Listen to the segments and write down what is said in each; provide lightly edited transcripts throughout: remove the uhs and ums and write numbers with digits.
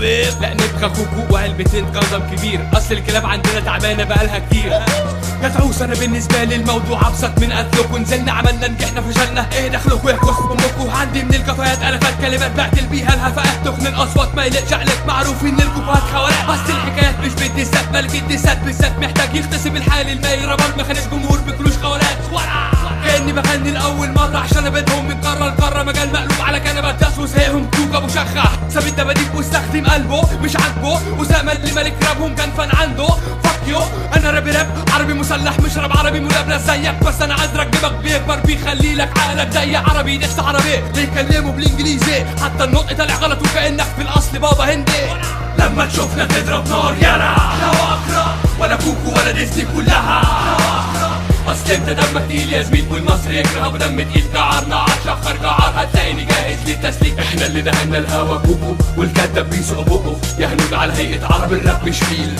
بيب. لا نبقى كوكو وعلبتين قدم كبير، اصل الكلاب عندنا تعبانه بقالها كتير. يا تعوس انا بالنسبه لي الموضوع ابسط من قتلكوا، نزلنا عملنا نجحنا فشلنا، ايه دخلكوا يحكوا امكوا. عندي من الكفايات الافات كلمات بعتل بيها الهفاءات، تخن الاصوات ما يلقش عليك، معروفين الكفاءات خوارق. بس الحكايات مش بالدسات، بل الدسات بالذات محتاج يغتسب الحال الماي ربط، ما خليش جمهور بكلوش خوارات. كاني بغني لاول مره عشان ابدهم من قاره لقاره، مجال مقلوب على كنبه داس وزهقهم كوكا ابو شخه، ساب الدباديب واستخدم قلبه مش عاجبه، وسامل اللي ملك رابهم كان فن عنده. فاك يو انا رابي راب عربي مسلح، مش راب عربي ملابس زيك، بس انا ازرق دماغ بيكبر بيخلي لك عقلك ضيق. عربي لسه عربي بيكلموا بالانجليزي، حتى النطق طالع غلط وكانك في الاصل بابا هندي. لما تشوفنا تضرب نار يلا لا اقرا، ولا كوكو ولا ديزني كلها اصل انت دمك تقيل يا زميل، والمصري يكره بدم تقيل. جعرنا عالشخر جعر هتلاقيني جاهز للتسليك، احنا اللي دهنا الهوا كوكو والكداب بيسوق بقه، يا هنود على هيئة عرب الراب مش فيل.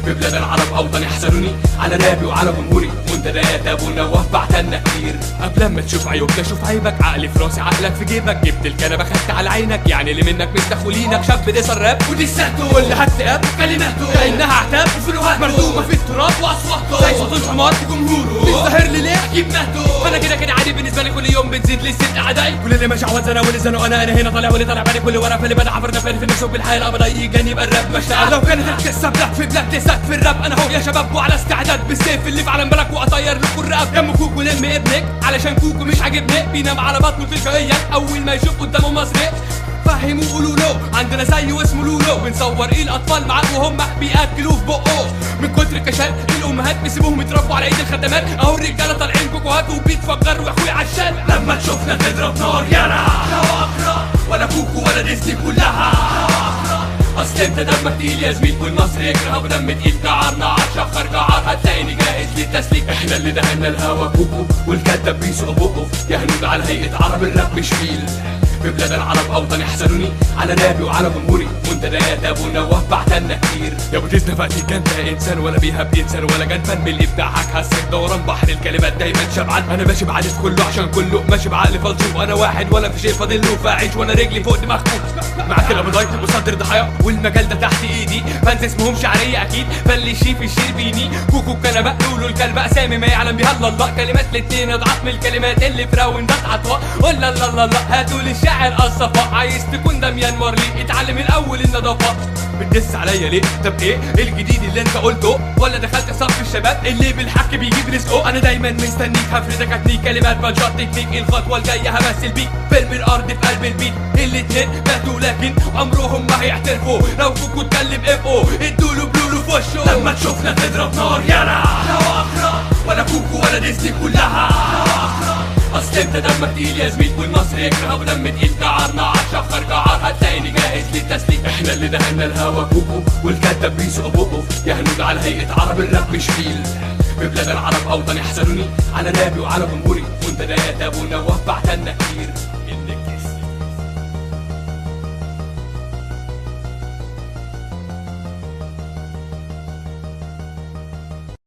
ببلاد العرب اوطني حسدوني على رابي وعلى جمهوري، منتديات ابو نواف بعتلنا كتير. قبل ما تشوف عيوبنا شوف عيبك، عقلي في راسي عقلك في جيبك، جبت الكنبه خدت على عينك، يعني اللي منك مستخولينك. شاب ديس الراب ودي ساته واللي هكتئاب كلماته كانها عتاب، وفلوهات مردومه في التراب واصواته زي صوت الحمار في جمهوره. مش ظاهر لي ليه اجيب مهته، انا كده عادي بالنسبه لي، كل يوم بتزيد لي ست اعدائي. كل اللي ماشي عوض انا واللي زنقوا انا هنا طالع واللي طالع بالي، كل ورا في اللي بدا عبرنا في النسوق بالحياه الابدا يجاني يبقى الراب مشتاق. لو كانت القصه بلاك في بلاك ديسات في الراب، انا هو يا شباب وعلى استعداد بالسيف اللي في علم بلاك واطير لكم الرقاب. يم كوكو لم ابنك علشان كوكو مش عاجبني، بينام على بطنه تلقائيا اول ما يشوف قدامه مصري. فهموا قولوا له عندنا زي واسمه لولو، بنصور ايه الاطفال معاه وهم بياكلوه في بقه. من كتر الكشال الامهات بيسيبوهم يتربوا على ايد الخدمات، اهو الرجاله طالعين كوكوهات وبيتفجر واخويا عشان. لما تشوفنا تضرب نار يلا لا اقرا، ولا كوكو ولا ديزني كلها اصل انت دمك تقيل يا زميل، والمصري يكره بدم تقيل. جعرنا عالشخر جعر هتلاقيني جاهز للتسليك، احنا اللي دهنا الهوا كوكو والكداب بيسوق بقه، يا هنود على هيئة عرب الراب مش فيل. ببلاد العرب اوطني حسدوني على رابي وعلى جمهوري، منتديات ابو نواف بعتلنا كتير. يا ابو ديزني فاتي كان ده انسان ولا بيهب انسان ولا جنفان من ابداعك، هسك دوران بحر الكلمات دايما شبعان. انا ماشي بعدد كله عشان كله ماشي بعقلي فلسوف، انا واحد ولا في شيء فاضل له، فاعيش وانا رجلي فوق دماغكم. معاك الابيضايت وصدر ضحايا والمجال ده تحت ايدي، فانز اسمهم شعريه اكيد فاللي شيف الشربيني. كوكو الكنبه لولو الكلب اسامي ما يعلم بها الا الله، كلمات الاتنين اضعاف من الكلمات اللي في راوند عطاء. ولا لا لا لا هاتوا للشاعر الصفاء، عايز تكون دميان مارلي اتعلم الاول النظافه. بتدس عليا ليه؟ طب ايه الجديد اللي انت قلته؟ ولا دخلت صف الشباب اللي بالحك بيجيب رزقه؟ انا دايما مستنيك هفردك اتنيك كلمات بنشاط تكنيك، الخطوه الجايه همثل بيك فيلم الارض في قلب البيت. الاتنين ماتوا لكن عمرهم ما هيعترفوا، لو كوكو اتكلم ابقوا ادوله بلولو في وشه. لما تشوفنا تضرب نار يلا لا اقرا، ولا كوكو ولا ديزني كلها اصل انت دمك تقيل يا زميل، والمصري يكره بدم تقيل. جعرنا عالشخر جعر هتلاقيني جاهز للتسليك، احنا اللي دهنا الهوا كوكو والكداب بيسوق بقه، يا هنود على هيئة عرب الراب مش فيل. ببلاد العرب اوطني حسدوني على رابي وعلى جمهوري، منتديات ابو نواف بعتلنا كتير.